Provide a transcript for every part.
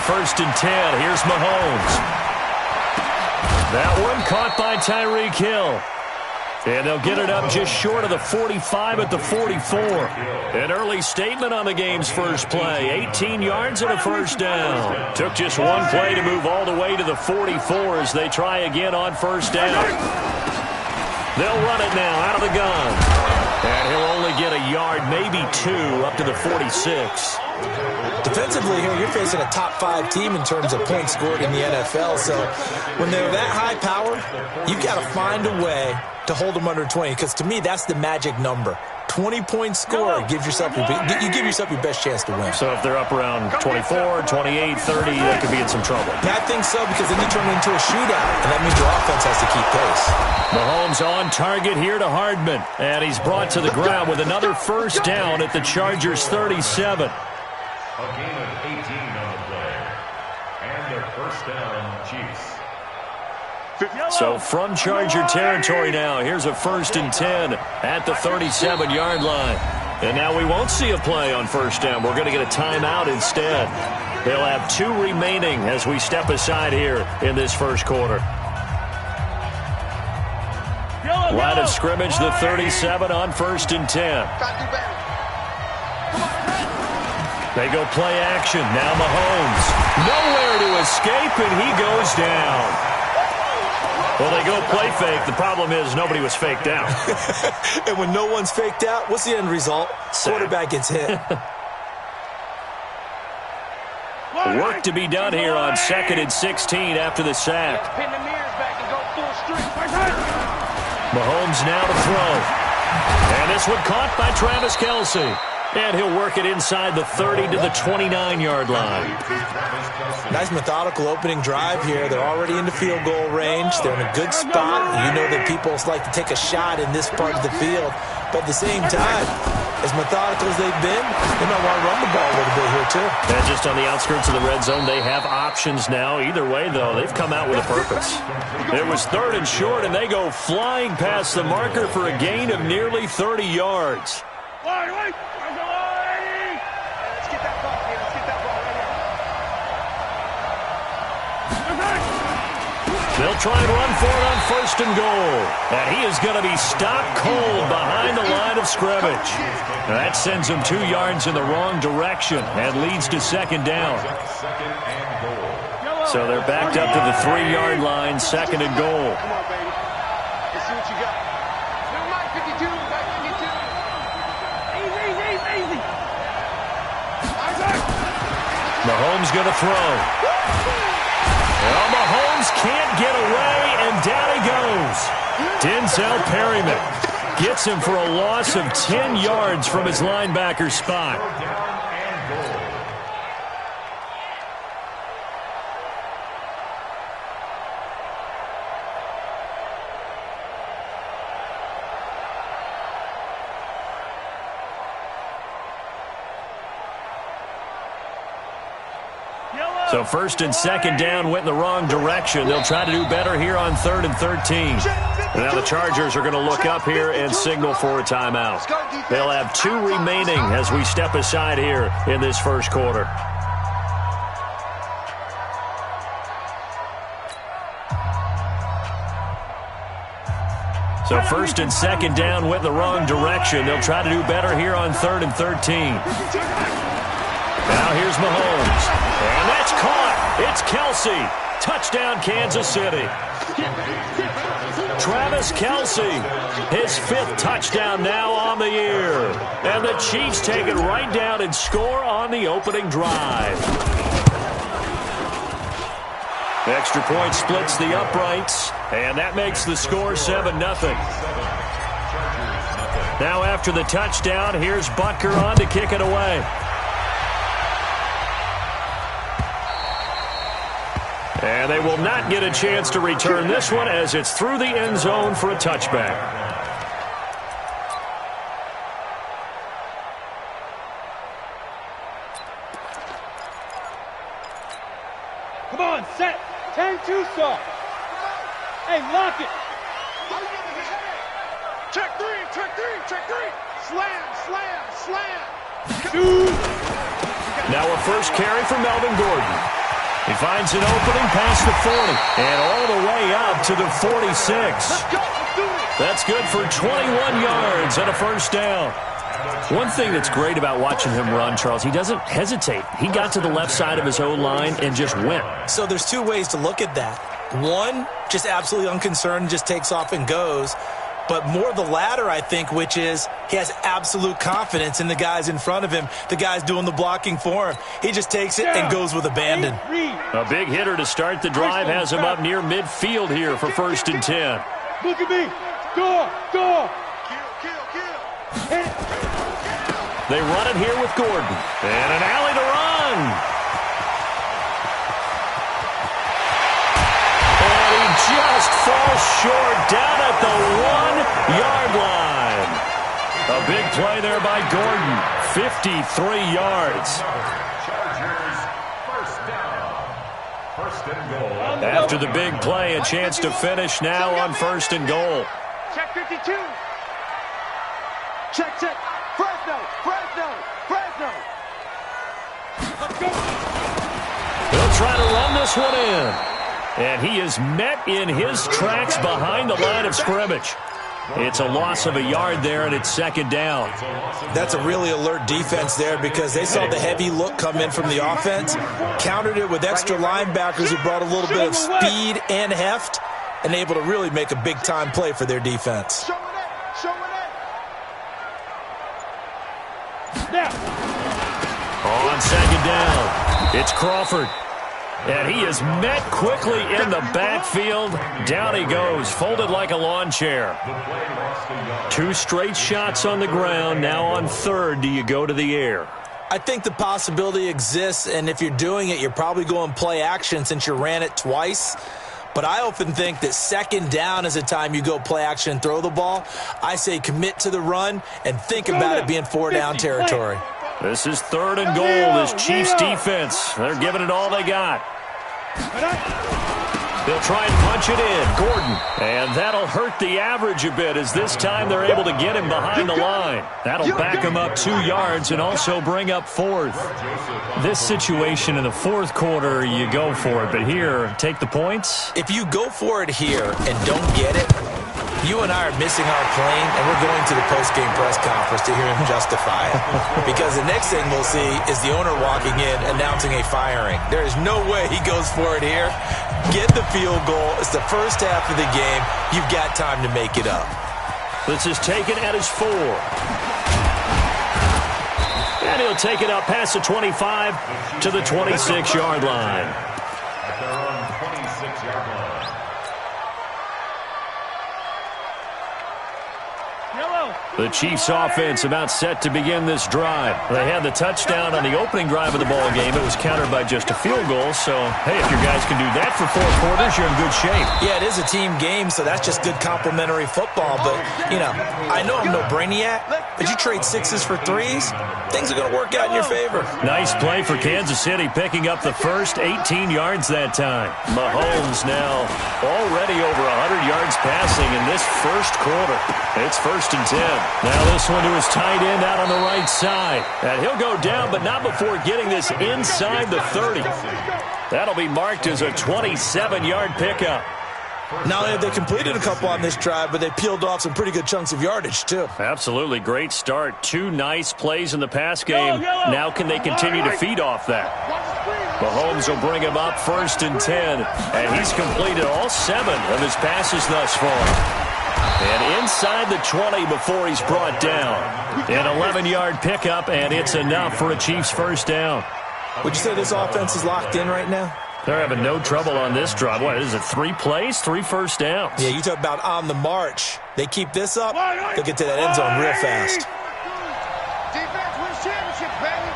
first and 10. Here's Mahomes. That one caught by Tyreek Hill. And they'll get it up just short of the 45 at the 44. An early statement on the game's first play. 18 yards and a first down. Took just one play to move all the way to the 44 as they try again on first down. They'll run it now out of the gun. And he'll only get a yard, maybe two, up to the 46. Defensively here, you're facing a top-5 team in terms of points scored in the NFL. So when they're that high power, you've got to find a way to hold them under 20, because to me, that's the magic number. 20-point score, you give yourself your best chance to win. So if they're up around 24, 28, 30, they could be in some trouble. Yeah, I think so, because then you turn it into a shootout, and that means your offense has to keep pace. Mahomes on target here to Hardman, and he's brought to the ground with another first down at the Chargers' 37. A gain of 18 on the play, and their first down, Chiefs. So from Charger territory now, here's a first and 10 at the 37-yard line. And now we won't see a play on first down. We're going to get a timeout instead. They'll have 2 remaining as we step aside here in this first quarter. Line of scrimmage, the 37 on first and 10. They go play action. Now Mahomes. Nowhere to escape, and he goes down. Well, they go play fake. The problem is nobody was faked out. And when no one's faked out, what's the end result? Quarterback gets hit. Work to be done here on 2nd and 16 after the sack. Mahomes now to throw. And this one caught by Travis Kelce. And he'll work it inside the 30 to the 29-yard line. Nice methodical opening drive here. They're already into field goal range. They're in a good spot. You know that people like to take a shot in this part of the field. But at the same time, as methodical as they've been, they might want to run the ball a little bit here too. And just on the outskirts of the red zone, they have options now. Either way, though, they've come out with a purpose. It was 3rd and short, and they go flying past the marker for a gain of nearly 30 yards. They'll try and run for it on first and goal. And he is going to be stopped cold behind the line of scrimmage. And that sends him 2 yards in the wrong direction and leads to second down. So they're backed up to the 3-yard line, 2nd and goal. Come on, baby. Let's see what you got. Never mind, 52. Back 52. Easy. Mahomes going to throw. Well, Mahomes can't get away, and down he goes. Denzel Perryman gets him for a loss of 10 yards from his linebacker spot. So 1st and 2nd down went in the wrong direction. They'll try to do better here on 3rd and 13. Now the Chargers are going to look up here and signal for a timeout. They'll have 2 remaining as we step aside here in this first quarter. So 1st and 2nd down went in the wrong direction. They'll try to do better here on 3rd and 13. Now here's Mahomes. And that's caught. It's Kelce. Touchdown, Kansas City. Travis Kelce, his 5th touchdown now on the year. And the Chiefs take it right down and score on the opening drive. Extra point splits the uprights, and that makes the score 7-0. Now after the touchdown, here's Butker on to kick it away. And they will not get a chance to return this one as it's through the end zone for a touchback. Come on, set. 10-2 soft. Hey, lock it. Check three. Slam. Shoot. Now a first carry for Melvin Gordon. He finds an opening past the 40 and all the way up to the 46. That's good for 21 yards and a first down. One thing that's great about watching him run, Charles, he doesn't hesitate. He got to the left side of his O-line and just went. So there's two ways to look at that. One, just absolutely unconcerned, just takes off and goes. But more the latter, I think, which is he has absolute confidence in the guys in front of him, the guys doing the blocking for him. He just takes it and goes with abandon. A big hitter to start the drive has him up near midfield here for 1st and 10. Look at me. Door. They run it here with Gordon. And an alley to run. And he just falls short down at the 1-yard line. A big play there by Gordon. 53 yards. Chargers, first down. First and goal. After the big play, a chance to finish now on 1st and goal. Check 52. Check. Fresno. Let's go. He'll try to run this one in. And he is met in his tracks behind the line of scrimmage. It's a loss of a yard there, and it's 2nd down. That's a really alert defense there because they saw the heavy look come in from the offense, countered it with extra linebackers who brought a little bit of speed and heft, and able to really make a big-time play for their defense. On 2nd down, it's Crawford. And he is met quickly in the backfield. Down he goes, folded like a lawn chair. 2 straight shots on the ground. Now on 3rd, do you go to the air? I think the possibility exists, and if you're doing it, you're probably going play action since you ran it twice. But I often think that 2nd down is a time you go play action and throw the ball. I say commit to the run and think about it being 4-down territory. This is 3rd and goal, this Chiefs defense. They're giving it all they got. They'll try and punch it in. Gordon. And that'll hurt the average a bit as this time they're able to get him behind the line. That'll back him up 2 yards and also bring up 4th. This situation in the 4th quarter, you go for it. But here, take the points. If you go for it here and don't get it, you and I are missing our plane, and we're going to the post-game press conference to hear him justify it. Because the next thing we'll see is the owner walking in announcing a firing. There is no way he goes for it here. Get the field goal. It's the first half of the game. You've got time to make it up. This is taken at his 4. And he'll take it up past the 25 to the 26-yard line. At their own 26-yard line. The Chiefs offense about set to begin this drive. They had the touchdown on the opening drive of the ball game. It was countered by just a field goal. So, hey, if your guys can do that for 4 quarters, you're in good shape. Yeah, it is a team game, so that's just good complimentary football. But, you know, I know I'm no brainiac, but you trade 6s for 3s, things are going to work out in your favor. Nice play for Kansas City, picking up the first 18 yards that time. Mahomes now already over 100 yards passing in this first quarter. It's 1st and 10. Now this one to his tight end out on the right side. And he'll go down, but not before getting this inside the 30. That'll be marked as a 27-yard pickup. Not only have they completed a couple on this drive, but they peeled off some pretty good chunks of yardage, too. Absolutely great start. 2 nice plays in the pass game. Now can they continue to feed off that? Mahomes will bring him up 1st and 10. And he's completed all 7 of his passes thus far. And inside the 20 before he's brought down. An 11-yard pickup, and it's enough for a Chiefs first down. Would you say this offense is locked in right now? They're having no trouble on this drive. What is it, 3 plays, 3 first downs? Yeah, you talk about on the march. They keep this up, they'll get to that end zone real fast. Defense wins championships, baby.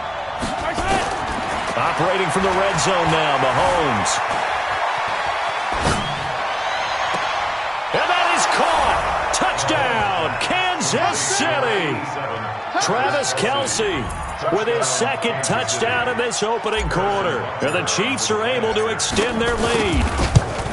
Operating from the red zone now, Mahomes. And that is caught. Touchdown, Kansas City. Travis Kelce with his 2nd touchdown in this opening quarter. And the Chiefs are able to extend their lead.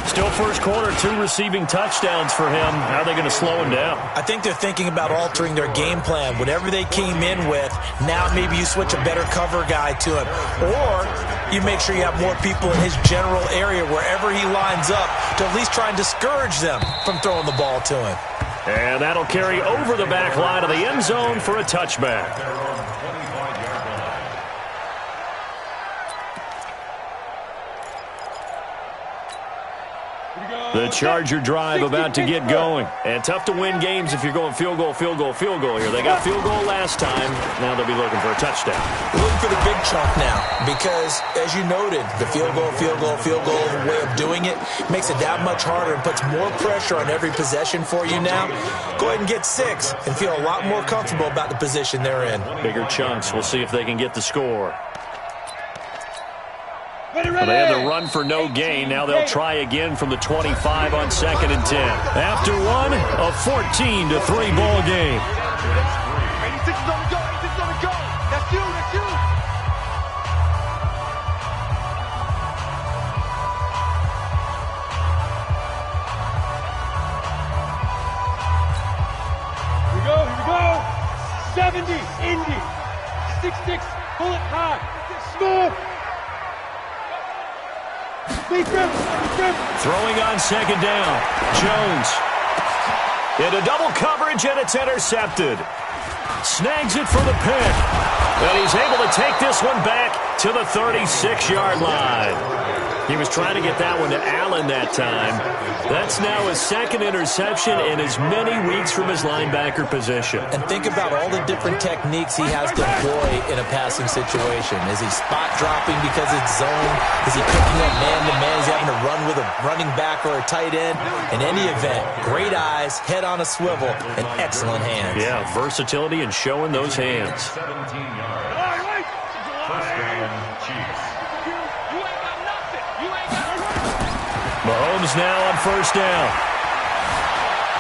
Still first quarter, 2 receiving touchdowns for him. How are they going to slow him down? I think they're thinking about altering their game plan. Whatever they came in with, now maybe you switch a better cover guy to him. Or you make sure you have more people in his general area wherever he lines up to at least try and discourage them from throwing the ball to him. And that'll carry over the back line of the end zone for a touchback. The Charger drive about to get going. And tough to win games if you're going field goal, field goal, field goal here. They got field goal last time. Now they'll be looking for a touchdown. Looking for the big chunk now because, as you noted, the field goal way of doing it makes it that much harder and puts more pressure on every possession for you now. Go ahead and get 6 and feel a lot more comfortable about the position they're in. Bigger chunks. We'll see if they can get the score. Well, they had the run for no gain. Now they'll try again from the 25 on 2nd and 10. After one, a 14-3 ball game. 86 is on the go. 86 is on the go. That's you. That's you. Here we go. Here we go. 70. Indy. 6-6. Pull it hard. Smooth. Throwing on 2nd down. Jones. Into double coverage, and it's intercepted. Snags it for the pick. And he's able to take this one back to the 36-yard line. He was trying to get that one to Allen that time. That's now his 2nd interception in as many weeks from his linebacker position. And think about all the different techniques he has to employ in a passing situation. Is he spot dropping because it's zone? Is he picking up man-to-man? Is he having to run with a running back or a tight end? In any event, great eyes, head on a swivel, and excellent hands. Yeah, versatility and showing those hands. 17 yards. First down, Chiefs. Mahomes now on 1st down.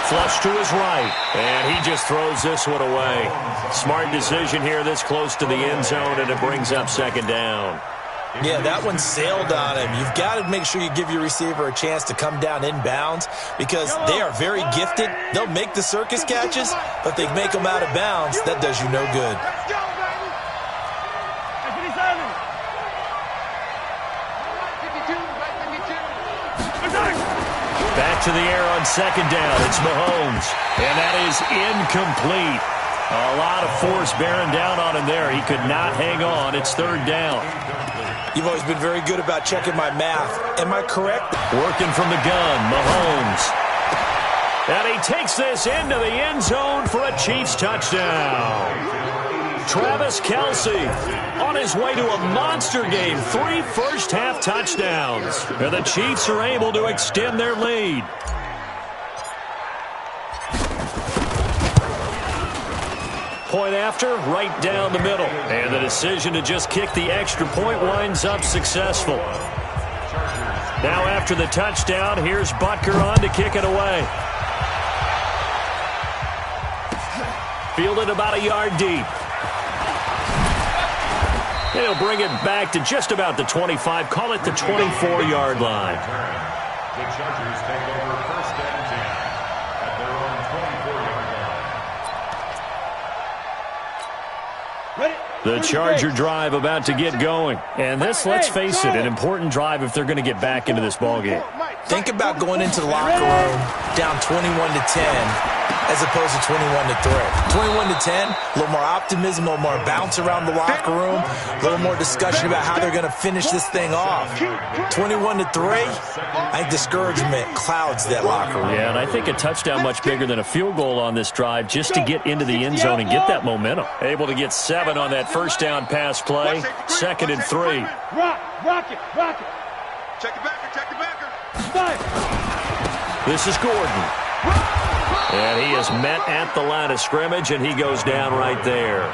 Flush to his right, and he just throws this one away. Smart decision here this close to the end zone, and it brings up 2nd down. Yeah, that one sailed on him. You've got to make sure you give your receiver a chance to come down inbounds because they are very gifted. They'll make the circus catches, but they make them out of bounds. That does you no good. Let's go, baby. 52. Back to the air on 2nd down. It's Mahomes, and that is incomplete. A lot of force bearing down on him there. He could not hang on. It's 3rd down. You've always been very good about checking my math. Am I correct? Working from the gun, Mahomes. And he takes this into the end zone for a Chiefs touchdown. Travis Kelce on his way to a monster game. 3 first-half touchdowns. And the Chiefs are able to extend their lead. Point after, right down the middle. And the decision to just kick the extra point winds up successful. Now after the touchdown, here's Butker on to kick it away. Fielded about a yard deep. He'll bring it back to just about the 25, call it the 24-yard line. The Chargers take over 1st and 10 at their own 24-yard line. The Charger drive about to get going. And this, let's face it, an important drive if they're going to get back into this ballgame. Think about going into the locker room down 21-10 as opposed to 21-3. 21-10, a little more optimism, a little more bounce around the locker room, a little more discussion about how they're going to finish this thing off. 21-3, I think discouragement clouds that locker room. Yeah, and I think a touchdown much bigger than a field goal on this drive just to get into the end zone and get that momentum. Able to get 7 on that first down pass play. 2nd and 3. Rock it. Check the backer. This is Gordon. And he is met at the line of scrimmage, and he goes down right there.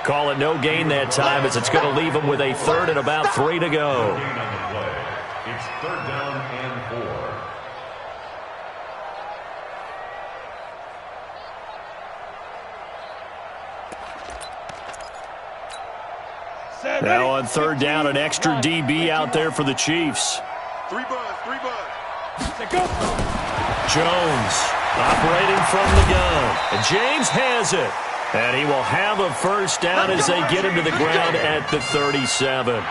Call it no gain that time as it's going to leave him with a 3rd and about 3 to go. It's 3rd down and 4. Now on 3rd down, an extra DB out there for the Chiefs. 3 buzz. Jones operating from the gun. And James has it. And he will have a first down as they get him to the ground at the 37.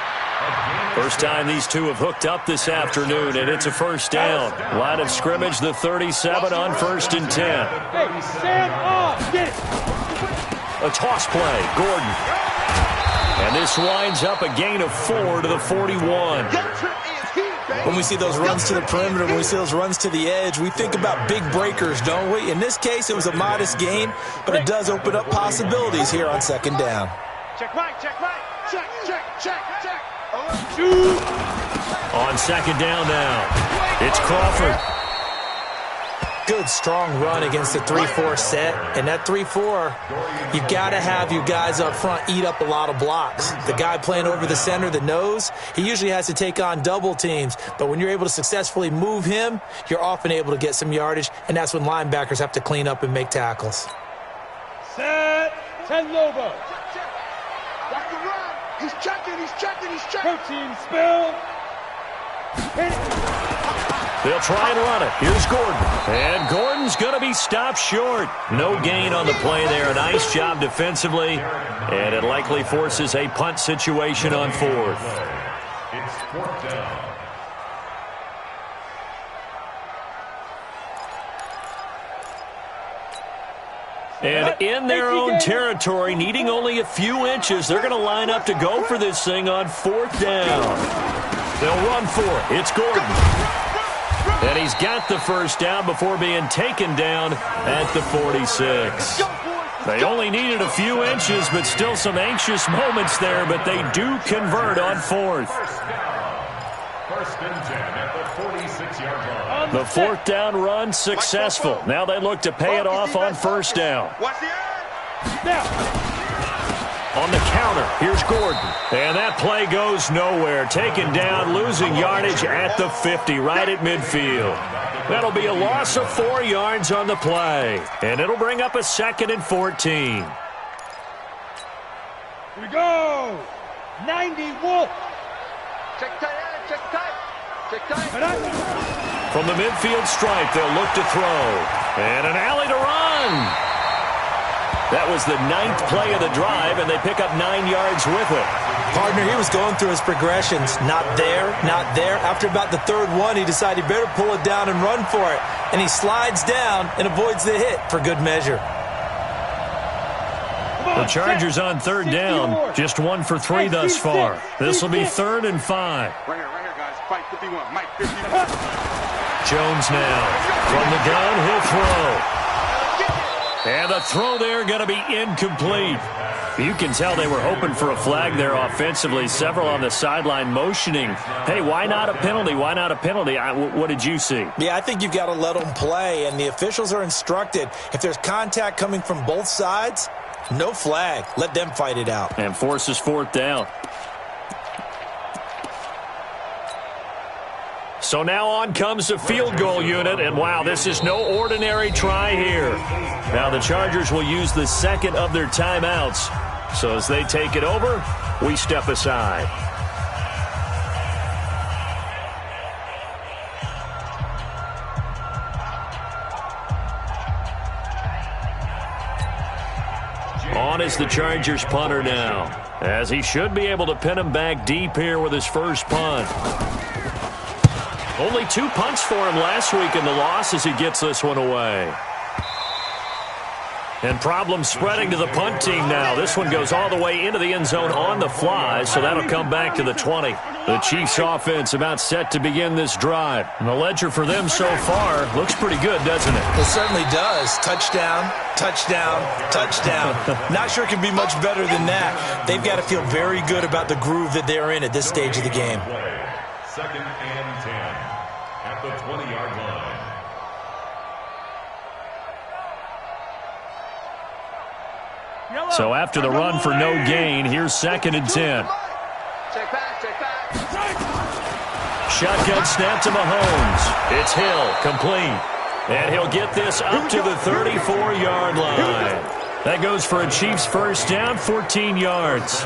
First time these two have hooked up this afternoon, and it's a first down. Line of scrimmage, the 37 on 1st and 10. Hey, stand off. Get it. A toss play, Gordon. And this winds up a gain of 4 to the 41. When we see those runs to the perimeter, when we see those runs to the edge, we think about big breakers, don't we? In this case, it was a modest gain, but it does open up possibilities here on 2nd down. Check right, check right. Check, check, check, check. Shoot. On 2nd down now, it's Crawford. Good, strong run against the 3-4 set. And that 3-4, you've got to have your guys up front eat up a lot of blocks. The guy playing over the center, the nose, he usually has to take on double teams. But when you're able to successfully move him, you're often able to get some yardage, and that's when linebackers have to clean up and make tackles. Set. 10 Lobo. That's the run. He's checking, he's checking, he's checking. Protein spill. Hit it. They'll try and run it. Here's Gordon. And Gordon's going to be stopped short. No gain on the play there. Nice job defensively. And it likely forces a punt situation on 4th. It's 4th down. And in their own territory, needing only a few inches, they're going to line up to go for this thing on 4th down. They'll run for it. It's Gordon. And he's got the first down before being taken down at the 46. They only needed a few inches, but still some anxious moments there, but they do convert on 4th. 1st and 10 at the 46-yard line. The 4th down run successful. Now they look to pay it off on 1st down. Watch the edge. Now. On the counter, here's Gordon. And that play goes nowhere. Taken down, losing yardage at the 50, right at midfield. That'll be a loss of 4 yards on the play. And it'll bring up a 2nd and 14. Here we go. 90 Wolf. Check tight end, check tight. Check tight. From the midfield stripe, they'll look to throw. And an alley to run. That was the 9th play of the drive, and they pick up 9 yards with it. Partner, he was going through his progressions. Not there, not there. After about the 3rd one, he decided he better pull it down and run for it. And he slides down and avoids the hit for good measure. The Chargers on 3rd down, just 1 for 3 thus far. This will be 3rd and 5. Right here, guys. Fight 51. Mike 51. Jones now. From the gun, he'll throw. And the throw there going to be incomplete. You can tell they were hoping for a flag there offensively. Several on the sideline motioning. Hey, why not a penalty? Why not a penalty? What did you see? Yeah, I think you've got to let them play, and the officials are instructed. If there's contact coming from both sides, no flag. Let them fight it out. And forces 4th down. So now on comes the field goal unit, and wow, this is no ordinary try here. Now the Chargers will use the 2nd of their timeouts. So as they take it over, we step aside. On is the Chargers punter now, as he should be able to pin him back deep here with his first punt. Only 2 punts for him last week in the loss as he gets this one away. And problems spreading to the punt team now. This one goes all the way into the end zone on the fly, so that'll come back to the 20. The Chiefs offense about set to begin this drive. And the ledger for them so far looks pretty good, doesn't it? It certainly does. Touchdown, touchdown, touchdown. Not sure it can be much better than that. They've got to feel very good about the groove that they're in at this stage of the game. 2nd and 10 at the 20-yard line. So after the run for no gain, here's 2nd and 10. Check back, check back. Shotgun snap to Mahomes. It's Hill, complete. And he'll get this up to the 34-yard line. That goes for a Chiefs first down, 14 yards.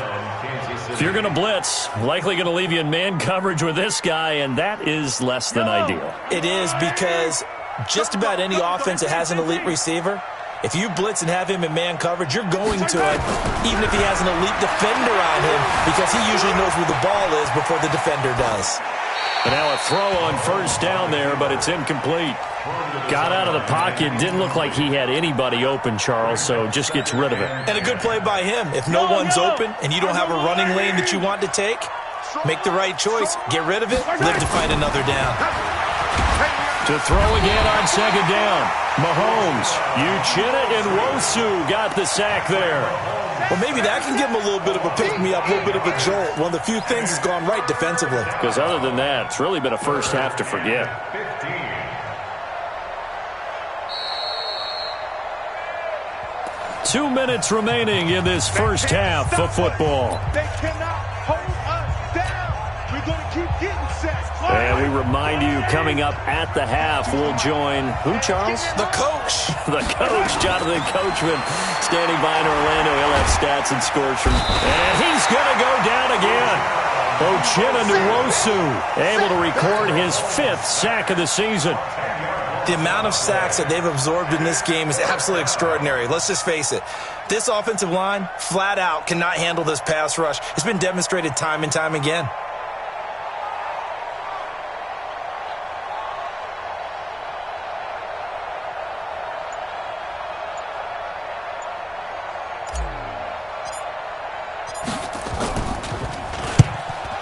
If you're going to blitz, likely going to leave you in man coverage with this guy, and that is less than ideal. It is, because just about any offense that has an elite receiver, If you blitz and have him in man coverage, you're going to it, even if he has an elite defender on him, because he usually knows where the ball is before the defender does. And now a throw on first down there, but it's incomplete. Got out of the pocket. Didn't look like he had anybody open, Charles, so just gets rid of it. And a good play by him. If no one's open and you don't have a running lane that you want to take, make the right choice. Get rid of it. Live to fight another down. To throw again on second down. Mahomes, Uchenna and Nwosu got the sack there. Well, maybe that can give him a little bit of a pick-me-up, a little bit of a jolt. One of the few things has gone right defensively. Because other than that, it's really been a first half to forget. 2 minutes remaining in this first half of football. They cannot hold us down. We're going to keep getting sacks. And we remind you, coming up at the half, we'll join who, Charles? The coach. The coach, Jonathan Coachman, standing by in Orlando. He'll have stats and scores from. And he's going to go down again. Uchenna Nwosu able to record his 5th sack of the season. The amount of sacks that they've absorbed in this game is absolutely extraordinary. Let's just face it. This offensive line, flat out, cannot handle this pass rush. It's been demonstrated time and time again.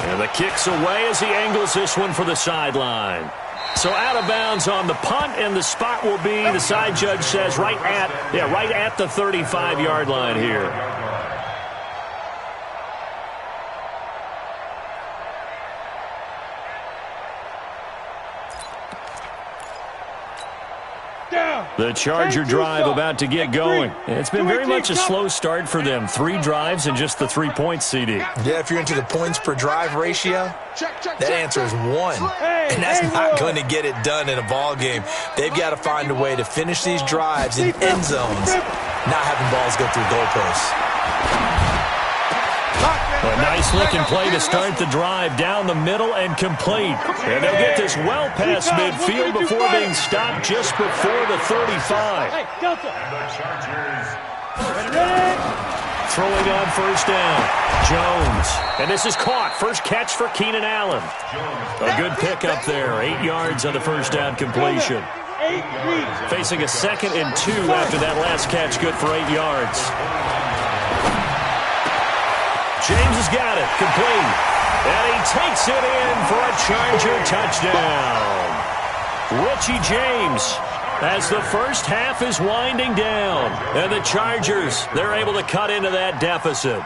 And the kick's away as he angles this one for the sideline. So out of bounds on the punt, and the spot will be, the side judge says, right at the 35-yard line here. The Charger drive about to get going. It's been very much a slow start for them. 3 drives and just the 3 points, CD. Yeah, if you're into the points per drive ratio, that answer is 1. And that's not going to get it done in a ball game. They've got to find a way to finish these drives in end zones, not having balls go through goalposts. A nice-looking play to start the drive down the middle and complete. And they'll get this well past midfield before being stopped just before the 35. Throwing on first down. Jones. And this is caught. First catch for Keenan Allen. A good pickup there. 8 yards on the first down completion. Facing a 2nd and 2 after that last catch. Good for 8 yards. James has got it, complete. And he takes it in for a Charger touchdown. Richie James, as the first half is winding down. And the Chargers, they're able to cut into that deficit.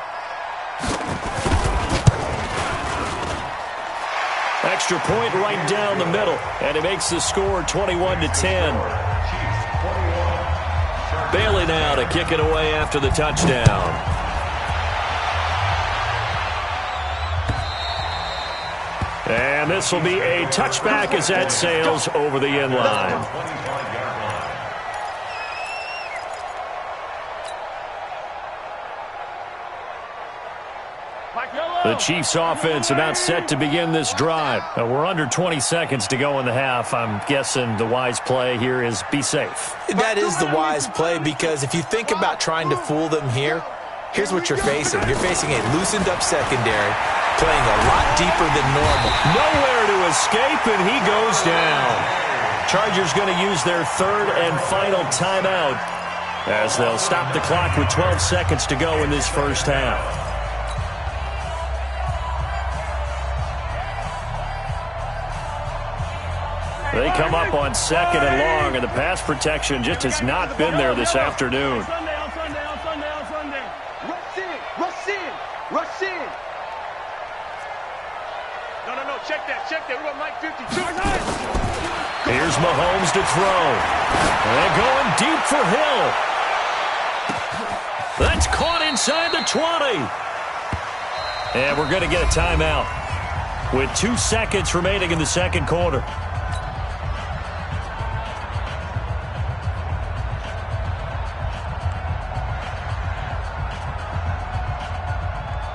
Extra point right down the middle. And it makes the score 21-10. Bailey now to kick it away after the touchdown. And this will be a touchback as that sails over the end line. The Chiefs offense about set to begin this drive. We're under 20 seconds to go in the half. I'm guessing the wise play here is be safe. That is the wise play, because if you think about trying to fool them here, here's what you're facing. You're facing a loosened up secondary, playing a lot deeper than normal. Nowhere to escape, and he goes down. Chargers going to use their 3rd and final timeout as they'll stop the clock with 12 seconds to go in this first half. They come up on 2nd and long, and the pass protection just has not been there this afternoon. Rush in. No, check that. We're on Mike 52. Here's Mahomes to throw. And going deep for Hill. That's caught inside the 20. And we're going to get a timeout with 2 seconds remaining in the second quarter.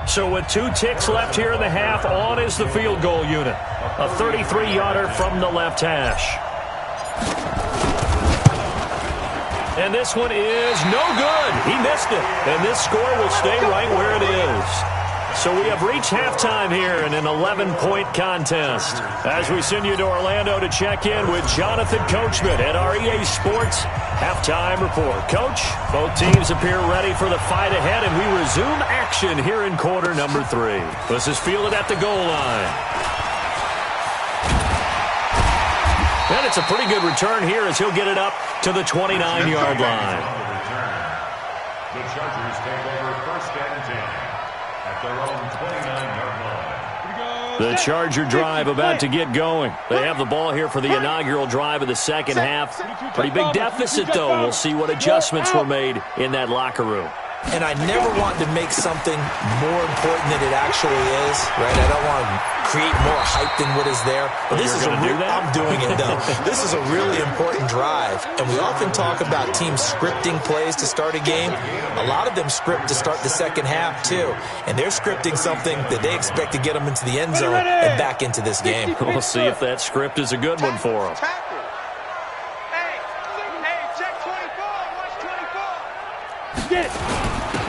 So with 2 ticks left here in the half, on is the field goal unit. A 33-yarder from the left hash. And this one is no good. He missed it. And this score will stay right where it is. So we have reached halftime here in an 11-point contest. As we send you to Orlando to check in with Jonathan Coachman at our EA Sports Halftime Report. Coach, both teams appear ready for the fight ahead, and we resume action here in quarter number 3. This is fielded at the goal line. And it's a pretty good return here as he'll get it up to the 29-yard line. The Chargers take over first and 10 at their own 29-yard line. The Charger drive about to get going. They have the ball here for the inaugural drive of the second half. Pretty big deficit, though. We'll see what adjustments were made in that locker room. And I never want to make something more important than it actually is, right? I don't want to create more hype than what is there. But this is I'm doing it, though. This is a really important drive. And we often talk about teams scripting plays to start a game. A lot of them script to start the second half, too. And they're scripting something that they expect to get them into the end zone and back into this game. We'll see if that script is a good one for them.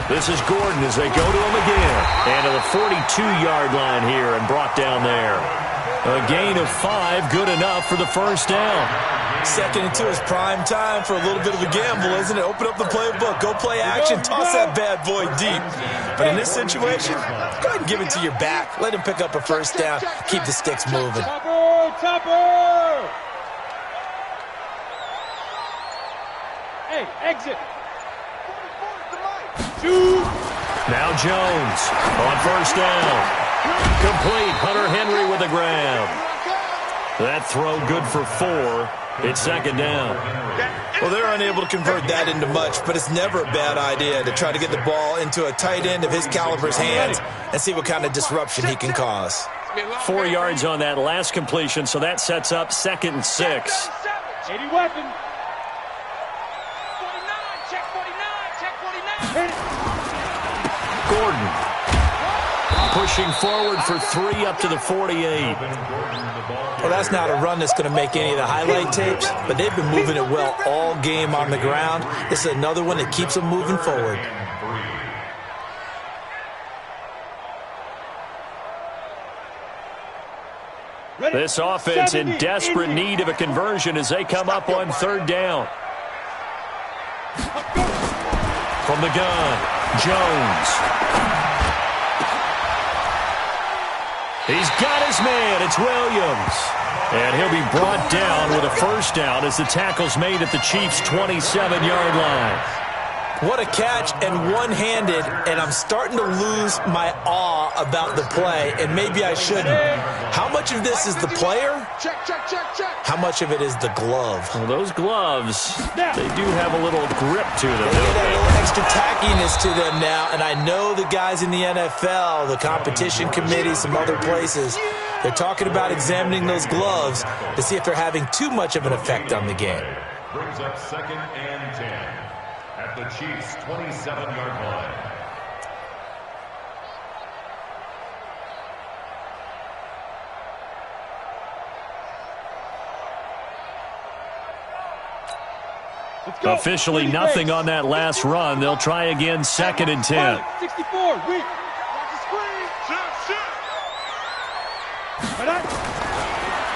This is Gordon as they go to him again. And to the 42-yard line here and brought down there. A gain of 5, good enough for the first down. 2nd and 2 is prime time for a little bit of a gamble, isn't it? Open up the playbook, go play action, toss that bad boy deep. But in this situation, go ahead and give it to your back. Let him pick up a first down, keep the sticks moving. Topper! Hey, exit! Now Jones on first down. Complete. Hunter Henry with a grab. That throw good for 4. It's second down. Well, they're unable to convert that into much, but it's never a bad idea to try to get the ball into a tight end of his caliber's hands and see what kind of disruption he can cause. 4 yards on that last completion, so that sets up 2nd and 6. 80 weapon. Gordon pushing forward for 3 up to the 48. Well, that's not a run that's going to make any of the highlight tapes, but they've been moving it well all game on the ground. This is another one that keeps them moving forward. This offense in desperate need of a conversion as they come up on 3rd down. From the gun, Jones. He's got his man. It's Williams. And he'll be brought down with a first down as the tackle's made at the Chiefs' 27-yard line. What a catch, and one-handed, and I'm starting to lose my awe about the play, and maybe I shouldn't. How much of this is the player? How much of it is the glove? Well, those gloves, they do have a little grip to them. They get a little extra tackiness to them now, and I know the guys in the NFL, the competition committee, some other places, they're talking about examining those gloves to see if they're having too much of an effect on the game. Brings up 2nd and 10 at the Chiefs' 27-yard line. Officially nothing on that last run. They'll try again 2nd and 10. 64, weak.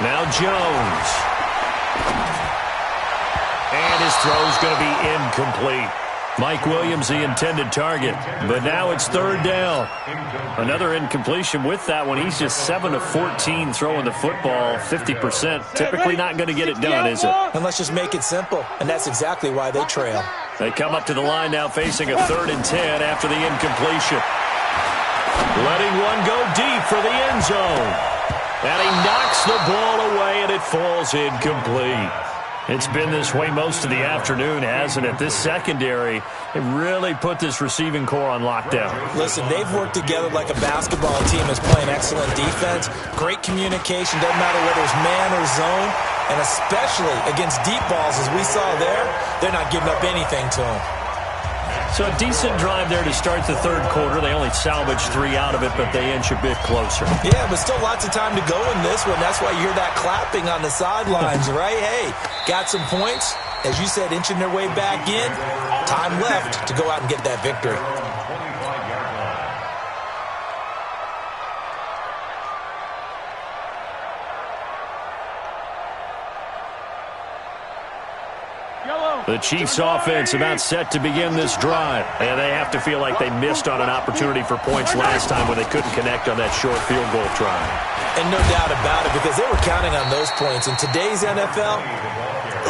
Now Jones. And his throw's going to be incomplete. Mike Williams, the intended target. But now it's 3rd down. Another incompletion with that one. He's just 7 of 14 throwing the football, 50%. Typically not going to get it done, is it? And let's just make it simple. And that's exactly why they trail. They come up to the line now facing a 3rd and 10 after the incompletion. Letting one go deep for the end zone. And he knocks the ball away, and it falls incomplete. It's been this way most of the afternoon, hasn't it? This secondary, they really put this receiving core on lockdown. Listen, they've worked together like a basketball team that's playing excellent defense. Great communication, doesn't matter whether it's man or zone. And especially against deep balls, as we saw there, they're not giving up anything to them. So a decent drive there to start the 3rd quarter. They only salvaged 3 out of it, but they inch a bit closer. Yeah, but still lots of time to go in this one. That's why you hear that clapping on the sidelines, right? Hey, got some points. as you said, inching their way back in. Time left to go out and get that victory. The Chiefs' offense about set to begin this drive. And they have to feel like they missed on an opportunity for points last time when they couldn't connect on that short field goal try. And no doubt about it, because they were counting on those points. In today's NFL,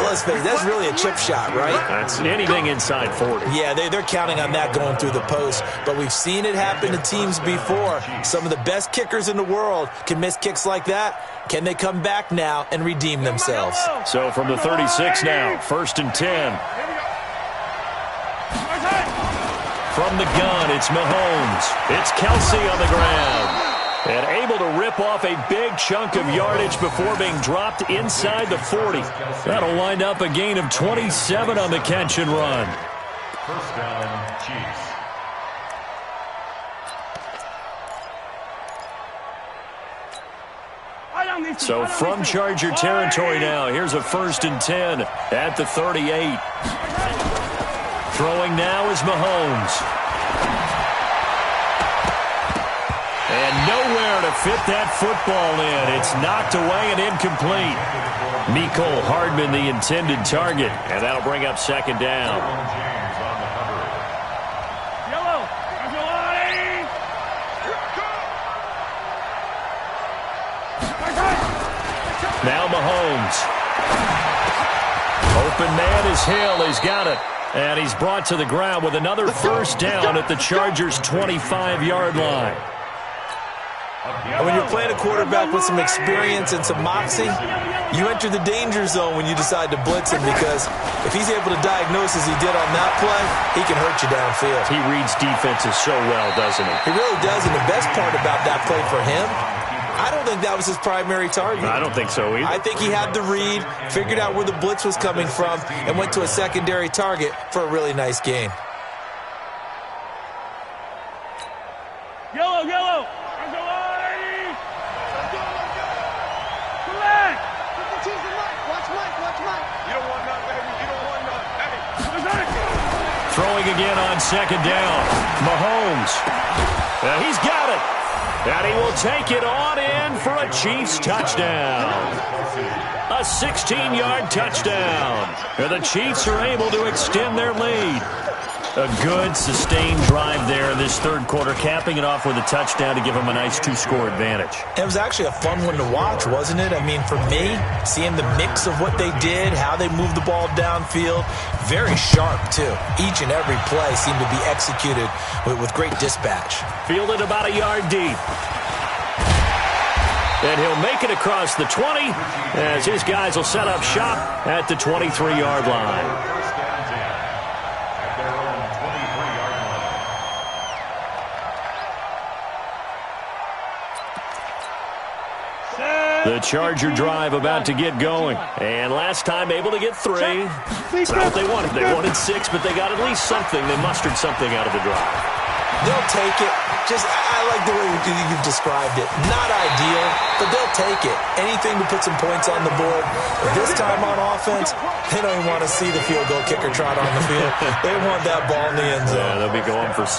let's face it, that's really a chip shot, right? That's anything inside 40. Yeah, they're counting on that going through the post. But we've seen it happen to teams before. Some of the best kickers in the world can miss kicks like that. Can they come back now and redeem themselves? So from the 36 now, 1st and 10. From the gun, it's Mahomes. It's Kelsey on the ground. And able to rip off a big chunk of yardage before being dropped inside the 40. That'll wind up a gain of 27 on the catch and run. First down, Chiefs. So from Charger territory now, here's a 1st and 10 at the 38. Throwing now is Mahomes. And nowhere to fit that football in. It's knocked away and incomplete. Mecole Hardman the intended target, and that'll bring up 2nd down. Now Mahomes. Open man is Hill. He's got it. And he's brought to the ground with another 1st down at the Chargers' 25-yard line. And when you're playing a quarterback with some experience and some moxie, you enter the danger zone when you decide to blitz him, because if he's able to diagnose as he did on that play, he can hurt you downfield. He reads defenses so well, doesn't he? He really does, and the best part about that play for him, I don't think that was his primary target. I don't think so either. I think he had the read, figured out where the blitz was coming from, and went to a secondary target for a really nice gain. Yellow. Throwing again on 2nd down. Mahomes. He's got it. And he will take it on in for a Chiefs touchdown. A 16-yard touchdown. And the Chiefs are able to extend their lead. A good, sustained drive there in this 3rd quarter, capping it off with a touchdown to give them a nice 2-score advantage. It was actually a fun one to watch, wasn't it? I mean, for me, seeing the mix of what they did, how they moved the ball downfield, very sharp, too. Each and every play seemed to be executed with great dispatch. Fielded about a yard deep. And he'll make it across the 20 as his guys will set up shop at the 23-yard line. The Charger drive about to get going. And last time able to get 3. It's not what they wanted. They wanted 6, but they got at least something. They mustered something out of the drive. They'll take it. I like the way you've described it. Not ideal, but they'll take it. Anything to put some points on the board. This time on offense, they don't even want to see the field goal kicker trot on the field. They want that ball in the end zone. Yeah, they'll be going for 6.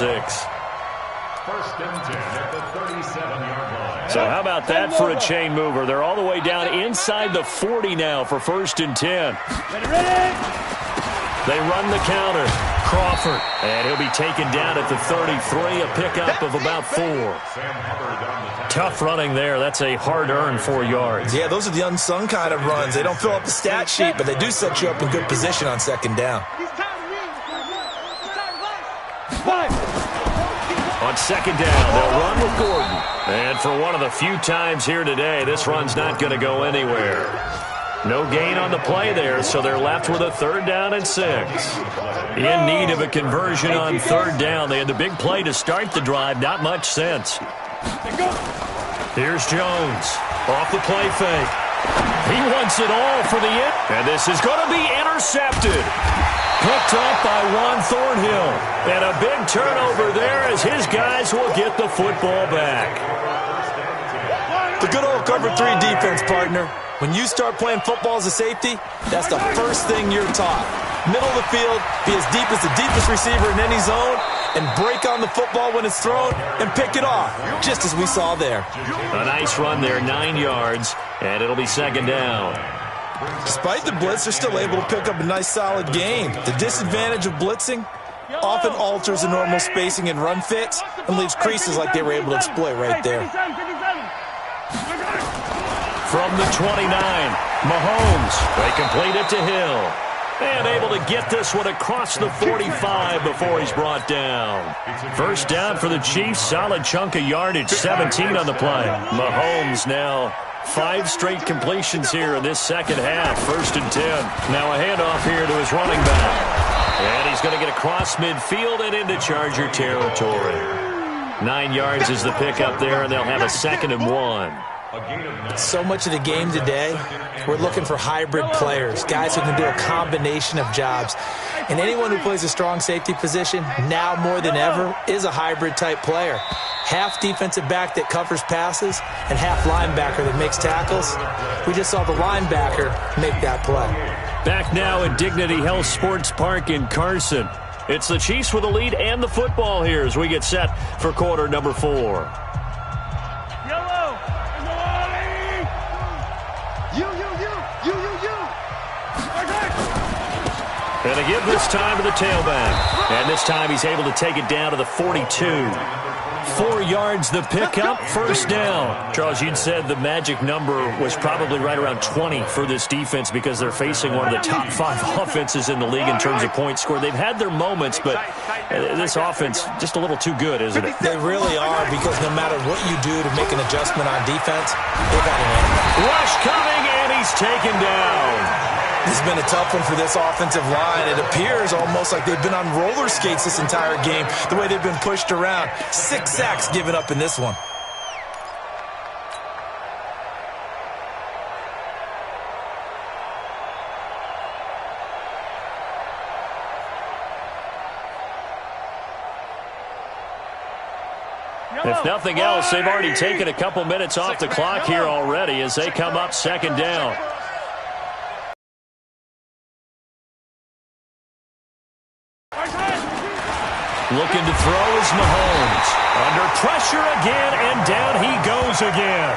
1st and 10 at the 37-yard line. So how about that for a chain mover? They're all the way down inside the 40 now for 1st and 10. Ready. They run the counter. Crawford. And he'll be taken down at the 33, a pickup of about 4. Tough running there. That's a hard-earned 4 yards. Yeah, those are the unsung kind of runs. They don't fill up the stat sheet, but they do set you up in good position on 2nd down. On 2nd down, they'll run with Gordon. And for one of the few times here today, this run's not going to go anywhere. No gain on the play there, so they're left with a 3rd down and 6. In need of a conversion on 3rd down. They had the big play to start the drive. Not much sense. Here's Jones. Off the play fake. He wants it all for the end. And this is going to be intercepted. Picked up by Juan Thornhill. And a big turnover there as his guys will get the football back. The good old cover 3 defense, partner. When you start playing football as a safety, that's the first thing you're taught. Middle of the field, be as deep as the deepest receiver in any zone, and break on the football when it's thrown and pick it off, just as we saw there. A nice run there, 9 yards, and it'll be second down. Despite the blitz, they're still able to pick up a nice, solid gain. The disadvantage of blitzing often alters the normal spacing and run fits and leaves creases like they were able to exploit right there. From the 29, Mahomes. They complete it to Hill. And able to get this one across the 45 before he's brought down. First down for the Chiefs. Solid chunk of yardage, 17 on the play. Mahomes now 5 straight completions here in this second half. 1st and 10. Now a handoff here to his running back. And he's going to get across midfield and into Charger territory. 9 yards is the pickup there, and they'll have a 2nd and 1. So much of the game today, we're looking for hybrid players, guys who can do a combination of jobs. And anyone who plays a strong safety position, now more than ever, is a hybrid-type player. Half defensive back that covers passes and half linebacker that makes tackles. We just saw the linebacker make that play. Back now at Dignity Health Sports Park in Carson. It's the Chiefs with the lead and the football here as we get set for quarter number 4. And a give this time to the tailback. And this time he's able to take it down to the 42. 4 yards the pickup, first down. Charles, you'd said the magic number was probably right around 20 for this defense because they're facing one of the top 5 offenses in the league in terms of points scored. They've had their moments, but this offense just a little too good, isn't it? They really are, because no matter what you do to make an adjustment on defense, they got an end. Rush coming, and he's taken down. This has been a tough one for this offensive line. It appears almost like they've been on roller skates this entire game, the way they've been pushed around. 6 sacks given up in this one. If nothing else, they've already taken a couple minutes off the clock here already as they come up second down. Looking to throw is Mahomes. Under pressure again, and down he goes again.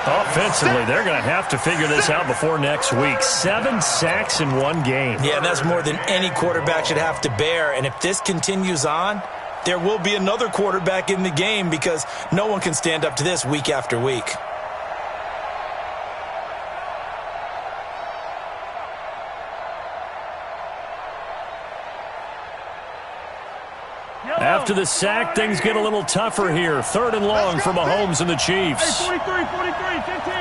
Offensively, they're going to have to figure this out before next week. 7 sacks in one game. Yeah, and that's more than any quarterback should have to bear. And if this continues on, there will be another quarterback in the game because no one can stand up to this week after week. After the sack, things get a little tougher here. 3rd and long for Mahomes and the Chiefs. Hey, 43, 15.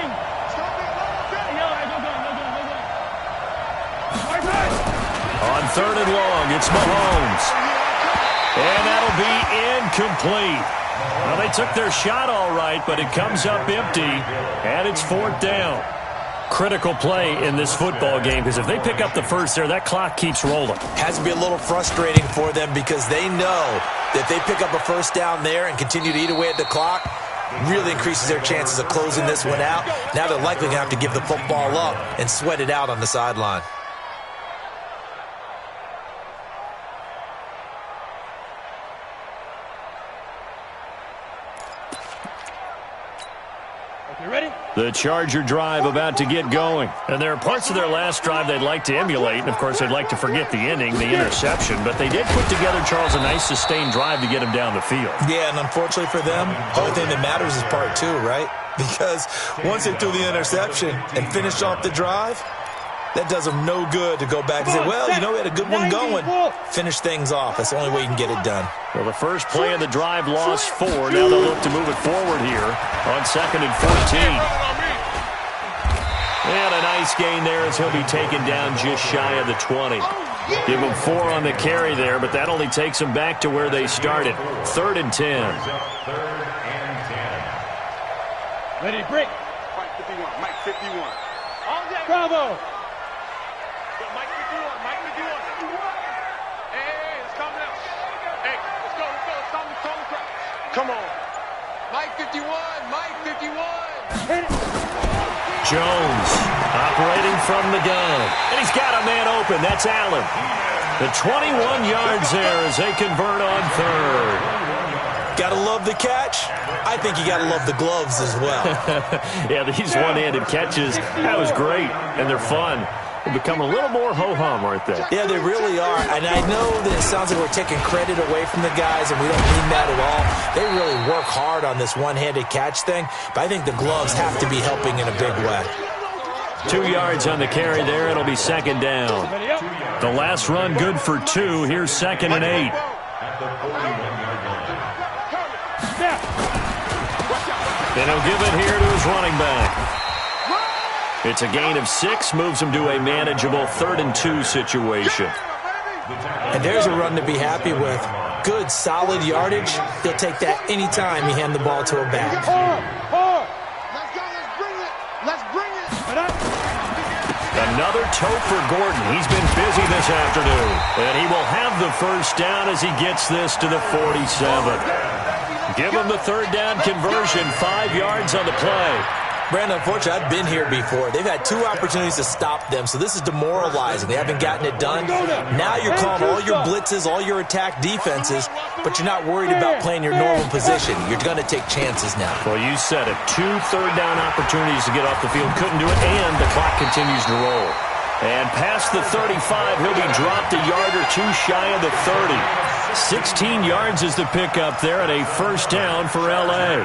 On 3rd and long, it's Mahomes. And that'll be incomplete. Well, they took their shot all right, but it comes up empty, and it's 4th down. Critical play in this football game, because if they pick up the first there, that clock keeps rolling. Has to be a little frustrating for them because they know that they pick up a first down there and continue to eat away at the clock, really increases their chances of closing this one out. Now they're likely going to have to give the football up and sweat it out on the sideline. The Charger drive about to get going. And there are parts of their last drive they'd like to emulate. And, of course, they'd like to forget the ending, the interception. But they did put together, Charles, a nice sustained drive to get him down the field. Yeah, and unfortunately for them, the only thing that matters is part 2, right? Because once they threw the interception and finished off the drive, that does them no good to go back and say, well, you know, we had a good one going. Finish things off. That's the only way you can get it done. Well, the first play of the drive lost 4. Now they'll look to move it forward here on 2nd and 14. And a nice gain there as he'll be taken down just shy of the 20. Give him 4 on the carry there, but that only takes them back to where they started. 3rd and 10. Ready, break. Mike 51, Mike 51. Bravo. Mike 51, Mike 51. Hey, it's coming out. Hey, let's go. It's time to crack. Come on. Mike 51, Mike 51. Hit it. Jones operating from the gun. And he's got a man open. That's Allen. The 21 yards there as they convert on third. Gotta love the catch. I think you gotta love the gloves as well. Yeah, these one-handed catches, that was great, and they're fun. They become a little more ho-hum, aren't they? Yeah, they really are. And I know that it sounds like we're taking credit away from the guys, and we don't mean that at all. They really work hard on this one-handed catch thing, but I think the gloves have to be helping in a big way. 2 yards on the carry there. It'll be second down. The last run good for 2. Here's 2nd and 8. And he'll give it here to his running back. It's a gain of 6, moves him to a manageable 3rd and 2 situation. And there's a run to be happy with. Good, solid yardage. He'll take that anytime you hand the ball to a back. Hard. Let's go, let's bring it. Let's bring it. Another toe for Gordon. He's been busy this afternoon. And he will have the first down as he gets this to the 47. Give him the 3rd down conversion, 5 yards on the play. Brandon, unfortunately, I've been here before. They've had 2 opportunities to stop them, so this is demoralizing. They haven't gotten it done. Now you're calling all your blitzes, all your attack defenses, but you're not worried about playing your normal position. You're going to take chances now. Well, you said it. 2 third-down opportunities to get off the field. Couldn't do it, and the clock continues to roll. And past the 35, he'll be dropped a yard or 2 shy of the 30. 16 yards is the pickup there, and a first down for L.A.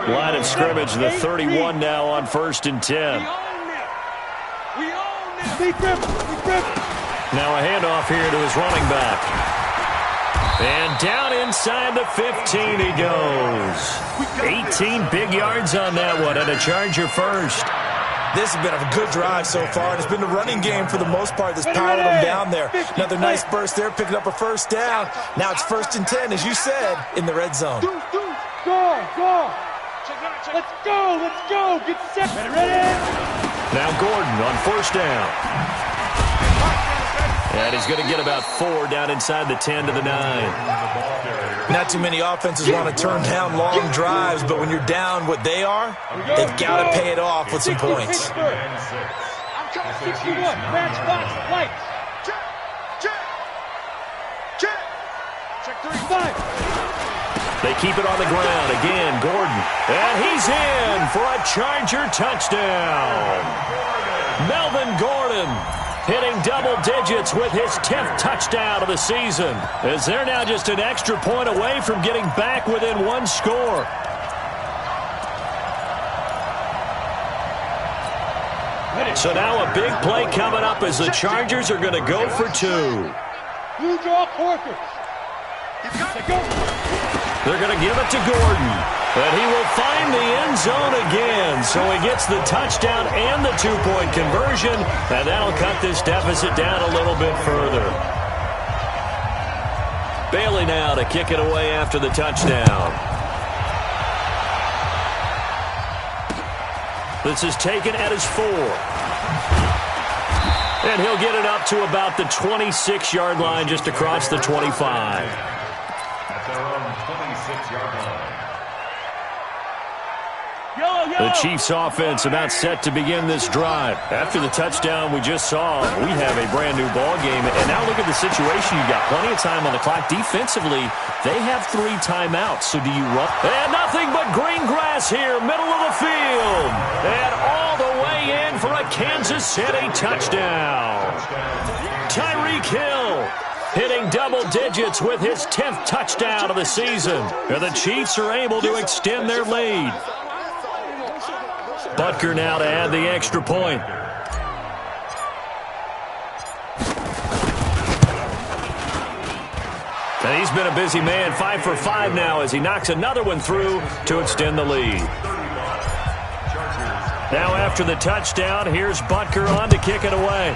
Line of scrimmage, the 31 now on 1st and 10. Now a handoff here to his running back. And down inside the 15 he goes. 18 big yards on that one, and a Charger first. This has been a good drive so far, and it's been the running game for the most part that's powered them down there. Another nice burst there, picking up a first down. Now it's 1st and 10, as you said, in the red zone. Go. Let's go. Get set. Ready. Now Gordon on 1st down. And he's going to get about 4 down inside the 10 to the 9. Not too many offenses want to turn down long drives, but when you're down what they are, they've got to pay it off with some points. I'm coming 61. Matchbox lights. Check 35. They keep it on the ground. Again, Gordon. And he's in for a Charger touchdown. Melvin Gordon hitting double digits with his 10th touchdown of the season, as they're now just an extra point away from getting back within 1 score. So now a big play coming up as the Chargers are going to go for 2. Blue draw quarters. They're going to give it to Gordon. And he will find the end zone again. So he gets the touchdown and the 2-point conversion. And that'll cut this deficit down a little bit further. Bailey now to kick it away after the touchdown. This is taken at his 4. And he'll get it up to about the 26-yard line, just across the 25. At their own 26-yard line. The Chiefs offense about set to begin this drive. After the touchdown we just saw, we have a brand new ball game. And now look at the situation. You've got plenty of time on the clock. Defensively, they have 3 timeouts. So do you run? And nothing but green grass here, middle of the field. And all the way in for a Kansas City touchdown. Tyreek Hill hitting double digits with his 10th touchdown of the season. And the Chiefs are able to extend their lead. Butker now to add the extra point. And he's been a busy man, 5 for 5 now as he knocks another one through to extend the lead. Now after the touchdown, here's Butker on to kick it away.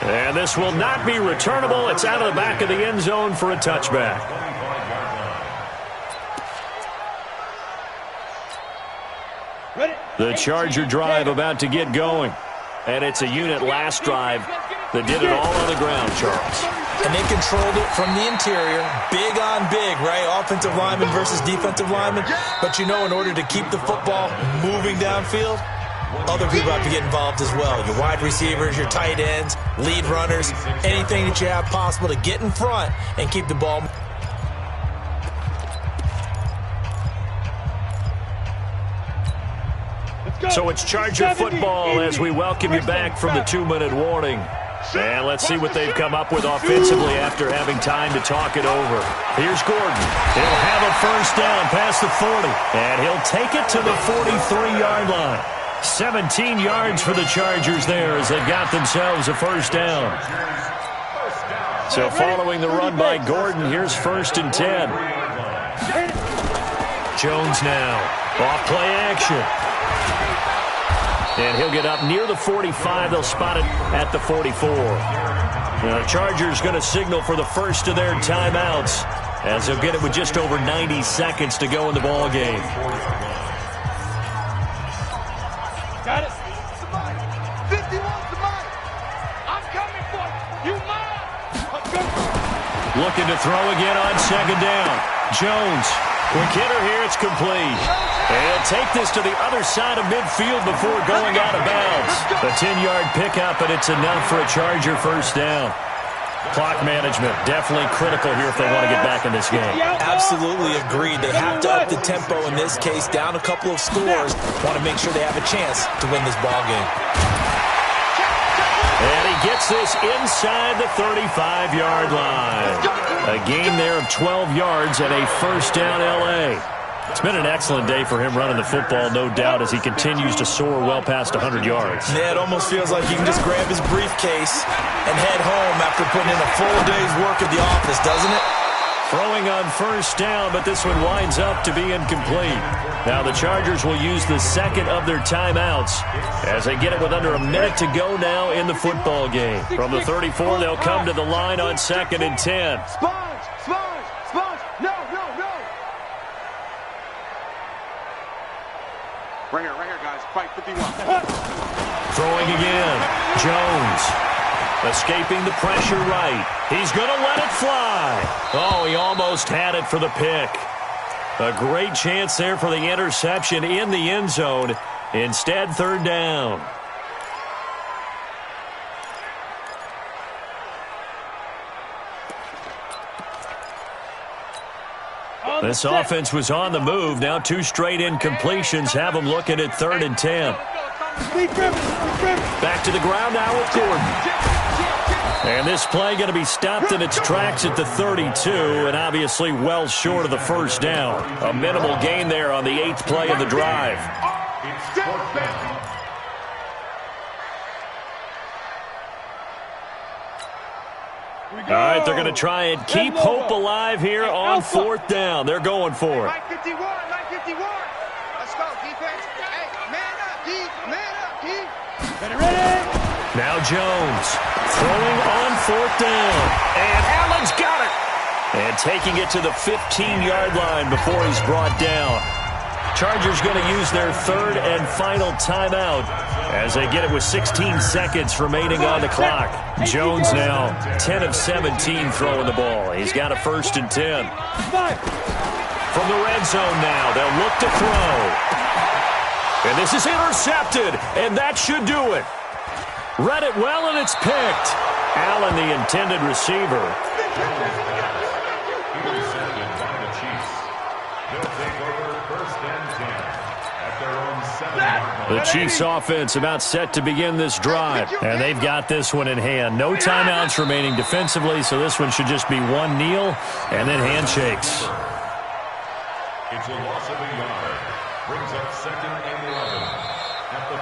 And this will not be returnable. It's out of the back of the end zone for a touchback. The Charger drive about to get going. And it's a unit last drive that did it all on the ground, Charles. And they controlled it from the interior, big on big, right? Offensive lineman versus defensive lineman. But you know, in order to keep the football moving downfield, other people have to get involved as well. Your wide receivers, your tight ends, lead runners, anything that you have possible to get in front and keep the ball. So it's Charger football as we welcome you back from the 2-minute warning. And let's see what they've come up with offensively after having time to talk it over. Here's Gordon. He'll have a first down past the 40. And he'll take it to the 43-yard line. 17 yards for the Chargers there as they've got themselves a first down. So following the run by Gordon, here's 1st and 10. Jones now. Off play action. And he'll get up near the 45. They'll spot it at the 44. The Chargers going to signal for the first of their timeouts as they'll get it with just over 90 seconds to go in the ball game. Got it. 51, somebody. I'm coming for you. You mine. Looking to throw again on 2nd down. Jones. Quick hitter here. It's complete. And he'll take this to the other side of midfield before going out of bounds. A 10-yard pickup, and it's enough for a Charger first down. Clock management definitely critical here if they want to get back in this game. Absolutely agreed. They have to up the tempo in this case, down a couple of scores. Want to make sure they have a chance to win this ball game. And he gets this inside the 35-yard line. A gain there of 12 yards and a first down L.A. It's been an excellent day for him running the football, no doubt, as he continues to soar well past 100 yards. Yeah, it almost feels like he can just grab his briefcase and head home after putting in a full day's work at the office, doesn't it? Throwing on first down, but this one winds up to be incomplete. Now the Chargers will use the second of their timeouts as they get it with under a minute to go now in the football game. From the 34, they'll come to the line on 2nd and 10. Sponge, sponge, sponge. No, no, no. Right here, guys. Fight 51. Throwing again. Jones. Escaping the pressure right. He's going to let it fly. Oh, he almost had it for the pick. A great chance there for the interception in the end zone. Instead, 3rd down. This offense was on the move. Now 2 straight incompletions have them looking at 3rd and 10. Back to the ground now with Gordon. And this play going to be stopped in its tracks at the 32, and obviously well short of the first down. A minimal gain there on the 8th play of the drive. All right, they're going to try and keep hope alive here on 4th down. They're going for it. 951, 951. Let's go, defense. Hey, man up, D. Man up, D. Ready? Now Jones throwing on 4th down. And Allen's got it. And taking it to the 15-yard line before he's brought down. Chargers going to use their 3rd and final timeout as they get it with 16 seconds remaining on the clock. Jones now 10 of 17 throwing the ball. He's got a 1st and 10. From the red zone now, they'll look to throw. And this is intercepted, and that should do it. Read it well, and it's picked. Allen, the intended receiver. Intercepted by the Chiefs. They'll take over 1st and 10 at their own 7-yard line. The Chiefs offense about set to begin this drive, and they've got this one in hand. No timeouts remaining defensively, so this one should just be one kneel and then handshakes. It's a loss of a yard. Brings up 2nd and 11 at the